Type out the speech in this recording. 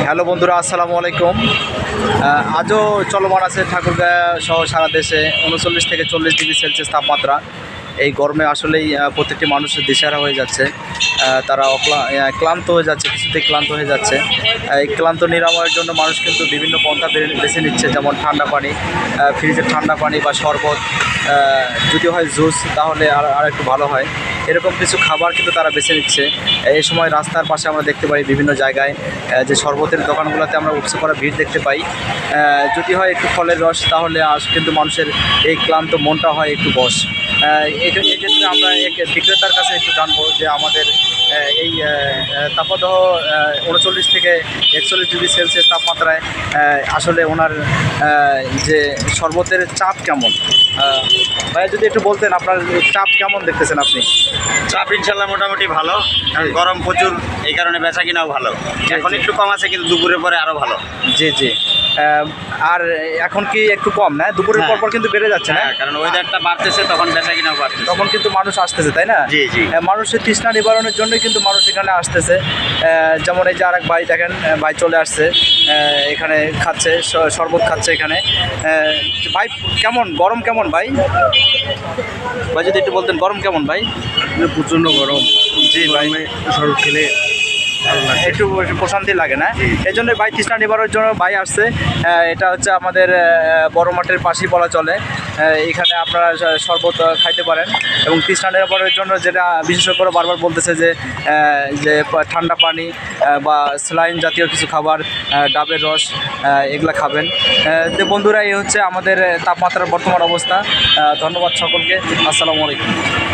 Hello বন্ধুরা, আসসালামু আলাইকুম। আজও চলমান আছে ঠাকুরগাঁও সহ সারা দেশে 39 থেকে 40 ডিগ্রি সেলসিয়াস তাপমাত্রা। এই গরমে আসলেই প্রত্যেকটি মানুষের দিশেহারা হয়ে যাচ্ছে। তারা ক্লান্ত হয়ে যাচ্ছে, কিছুতেই ক্লান্ত হয়ে যাচ্ছে। এই ক্লান্ত নিরাময়ের জন্য মানুষ কিন্তু বিভিন্ন পন্থা বেছে নিচ্ছে, যেমন ঠান্ডা পানি, ফ্রিজের ঠান্ডা পানি বা শরবত, যদি হয় জুস তাহলে আর একটু ভালো হয়। এরকম কিছু খাবার কিন্তু তারা বেছে নিচ্ছে। এই সময় রাস্তার পাশে আমরা দেখতে পাই বিভিন্ন জায়গায় যে শরবতের দোকানগুলোতে আমরা উপচে পড়া ভিড় দেখতে পাই। যদি হয় একটু ফলের রস, তাহলে কিন্তু মানুষের এই ক্লান্ত মনটা হয় একটু বশ। এই ক্ষেত্রে আমরা এক বিক্রেতার কাছে একটু জানবো যে আমাদের এই তাপদাহ 39 থেকে 41 ডিগ্রি সেলসিয়াস তাপমাত্রায় আসলে ওনার যে শরবতের চাপ কেমন। ভাইয়া যদি একটু বলতেন আপনার চাপ কেমন দেখতেছেন আপনি? চাপ ইনশাল্লাহ মোটামুটি ভালো, কারণ গরম প্রচুর, এই কারণে বেচা কিনাও ভালো। এখন একটু কম আছে, কিন্তু দুপুরের পরে আরও ভালো। জি জি। আর এখন কি একটু কম না? দুপুরের পর কিন্তু বেড়ে যাচ্ছে না, কারণ ওয়েদারটা বাড়তেছে, তখন বেচা কিনাও বাড়তেছে, তখন কিন্তু মানুষ আসতেছে, তাই না? জি জি। মানুষের তৃষ্ণা নিবারণের জন্যই কিন্তু মানুষ এখানে আসতেছে। যেমন এই যে আরেক ভাই দেখেন, ভাই চলে আসছে, এখানে খাচ্ছে, শরবত খাচ্ছে এখানে। ভাই কেমন গরম, কেমন ভাই? ভাই যদি একটু বলতেন গরম কেমন ভাই? প্রচণ্ড গরম। জি ভাই, শরবত খেলে একটু প্রশান্তি লাগে না? এই জন্য ভাই তৃষ্ণা নিবারণের জন্য ভাই আসছে। এটা হচ্ছে আমাদের বড় মাঠের পাশেই বলা চলে। এখানে আপনারা শরবত খাইতে পারেন, এবং তৃষ্ণা নিবারণের জন্য যেটা বিশেষ করে বারবার বলতেছে যে ঠান্ডা পানি বা স্যালাইন জাতীয় কিছু খাবার, ডাবের রস, এগুলা খাবেন। তো বন্ধুরা, এই হচ্ছে আমাদের তাপমাত্রার বর্তমান অবস্থা। ধন্যবাদ সকলকে। আসসালামু আলাইকুম।